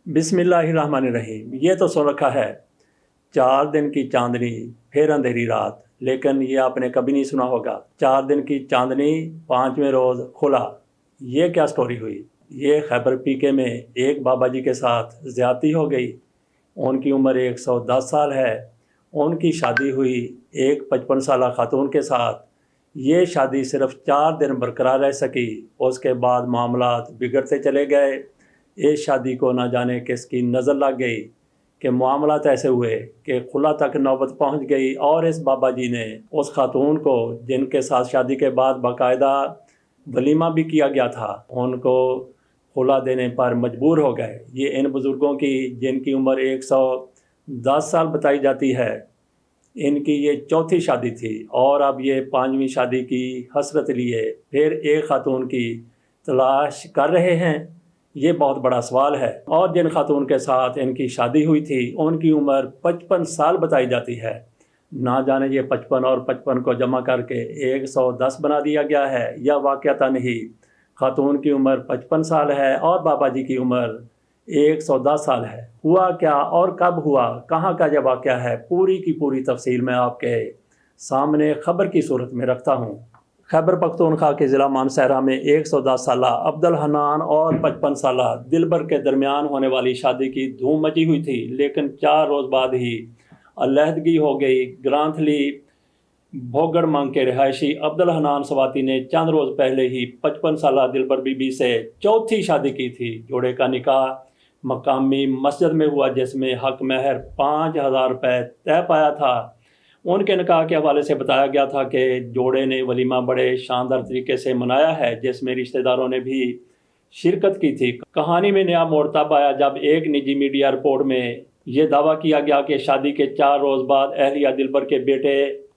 बिस्मिल्लाहिर्रहमानिर्रहीम। ये तो सुन रखा है 4 दिन की चांदनी फिर अंधेरी रात, लेकिन ये आपने कभी नहीं सुना होगा 4 दिन की चांदनी 5वें रोज़ खुला। ये क्या स्टोरी हुई? ये खैबर पीके में एक बाबा जी के साथ ज़्यादती हो गई। उनकी उम्र 110 साल है। उनकी शादी हुई एक 55 साला खातून के साथ। ये शादी सिर्फ 4 दिन बरकरार रह सकी, उसके बाद मामलात बिगड़ते चले गए। इस शादी को ना जाने किसकी नज़र लग गई कि मामलात ऐसे हुए कि खुला तक नौबत पहुंच गई, और इस बाबा जी ने उस खातून को जिनके साथ शादी के बाद बाकायदा वलीमा भी किया गया था, उनको खुला देने पर मजबूर हो गए। ये इन बुज़ुर्गों की जिनकी उम्र 110 साल बताई जाती है, इनकी ये चौथी शादी थी, और अब ये 5वीं शादी की हसरत लिए फिर एक खातून की तलाश कर रहे हैं। ये बहुत बड़ा सवाल है। और जिन खातून के साथ इनकी शादी हुई थी उनकी उम्र 55 साल बताई जाती है। ना जाने ये 55 और 55 को जमा करके 110 बना दिया गया है, या वाक़यातन ही खातून की उम्र 55 साल है और बाबा जी की उम्र 110 साल है। हुआ क्या और कब हुआ, कहाँ का यह वाक़या है, पूरी की पूरी तफसील मैं आपके सामने ख़बर की सूरत में रखता हूँ। खैबर पख्तूनख्वा के ज़िला मानसहरा में 110 साला अब्दुल हन्नान और 55 साला दिलबर के दरमियान होने वाली शादी की धूम मची हुई थी, लेकिन 4 रोज़ बाद ही अलहदगी हो गई। ग्रांथली भोगड़ मांग के रिहायशी अब्दुल हन्नान सवाती ने चंद रोज़ पहले ही 55 साला दिलबर बीबी से चौथी शादी की थी। जोड़े का निकाह मकामी मस्जिद में हुआ, जिसमें हक महर 5,000 रुपये तय पाया था। उनके निकाह के हवाले से बताया गया था कि जोड़े ने वलीमा बड़े शानदार तरीके से मनाया है, जिसमें रिश्तेदारों ने भी शिरकत की थी। कहानी में नया मोड़ तब आया जब एक निजी मीडिया रिपोर्ट में ये दावा किया गया कि शादी के 4 रोज़ बाद अहलिया दिलबर के बेटे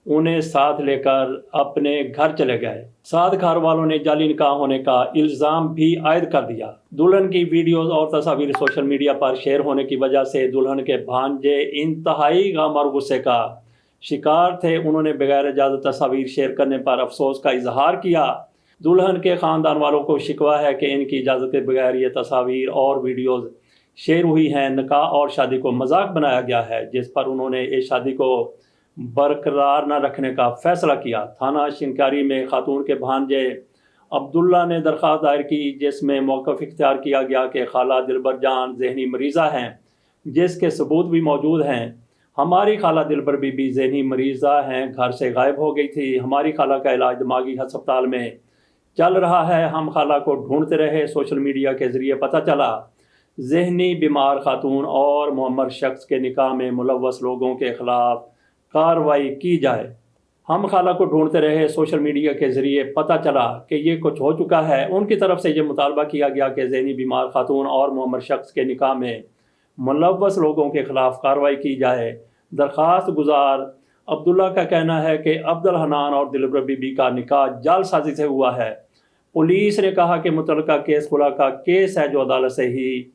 उन्हें साथ लेकर अपने घर चले गए। साथ घर वालों ने जाली निकाह होने का इल्ज़ाम भी आयद कर दिया। दुल्हन की वीडियोज़ और तस्वीर सोशल मीडिया पर शेयर होने की वजह से दुल्हन के भांजे इंतहाई गम और गुस्से का शिकार थे। उन्होंने बगैर इजाज़त तस्वीर शेयर करने पर अफसोस का इजहार किया। दुल्हन के ख़ानदान वालों को शिकवा है कि इनकी इजाज़त के बगैर ये तस्वीर और वीडियोज़ शेयर हुई हैं। निकाह और शादी को मजाक बनाया गया है, जिस पर उन्होंने इस शादी को बरकरार न रखने का फ़ैसला किया। थाना शिनकारी में खातून के भांजे अब्दुल्ला ने दरख्वास्त दायर की, जिसमें मौक़िफ़ इख्तियार किया गया कि खाला दिलबर जान ज़हनी मरीज़ा हैं, जिसके सबूत भी मौजूद हैं। हमारी खाला दिलबर बीबी ज़हनी मरीज़ा हैं, घर से गायब हो गई थी। हमारी खाला का इलाज दिमागी अस्पताल में चल रहा है। हम खाला को ढूंढते रहे। सोशल मीडिया के ज़रिए पता चला ज़हनी बीमार खातून और मुअम्मर शख्स के निकाह में मुलव्वस लोगों के ख़िलाफ़ कार्रवाई की जाए। हम खाला को ढूंढते रहे। सोशल मीडिया के ज़रिए पता चला कि ये कुछ हो चुका है। उनकी तरफ से ये मुतालबा किया गया कि ज़हनी बीमार खातून और मुअम्मर शख्स के निकाह में मुलव्वस लोगों के ख़िलाफ़ कार्रवाई की जाए। दरख्वास्त गुजार अब्दुल्ला का कहना है कि अब्दुल हन्नान और दिलबर बीबी का निकाह जालसाजी से हुआ है। पुलिस ने कहा कि मुतल्लका केस खुला का केस है, जो अदालत से ही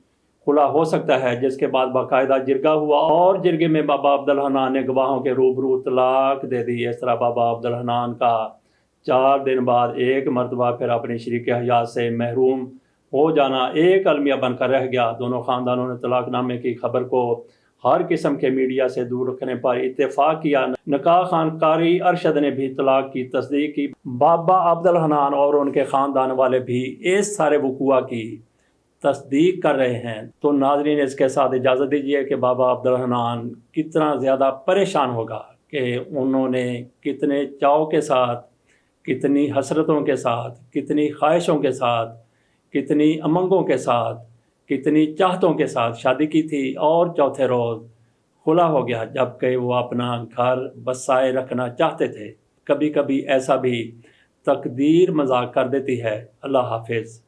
खुला हो सकता है, जिसके बाद बाकायदा जिरगा हुआ और जिरगे में बाबा अब्दुल हन्नान ने गवाहों के रूबरू तलाक दे दी। इस तरह बाबा अब्दुल हन्नान का 4 दिन बाद एक मरतबा फिर अपने शरीक हयात से महरूम हो जाना एक अलमिया बनकर रह गया। दोनों ख़ानदानों ने तलाकनामे की खबर को हर किस्म के मीडिया से दूर रखने पर इत्तेफाक किया। निकाह खानकारी अरशद ने भी तलाक की तस्दीक की। बाबा अब्दुल हन्नान और उनके ख़ानदान वाले भी इस सारे वक़ूआ की तस्दीक कर रहे हैं। तो नाज़रीन, इसके साथ इजाज़त दीजिए कि बाबा अब्दुल हन्नान कितना ज़्यादा परेशान होगा कि उन्होंने कितने चाव के साथ, कितनी हसरतों के साथ, कितनी ख्वाहिशों के साथ, कितनी उमंगों के साथ, कितनी चाहतों के साथ शादी की थी, और चौथे रोज़ खुला हो गया, जबकि वो अपना घर बसाए रखना चाहते थे। कभी कभी ऐसा भी तकदीर मजाक कर देती है। अल्लाह हाफिज़।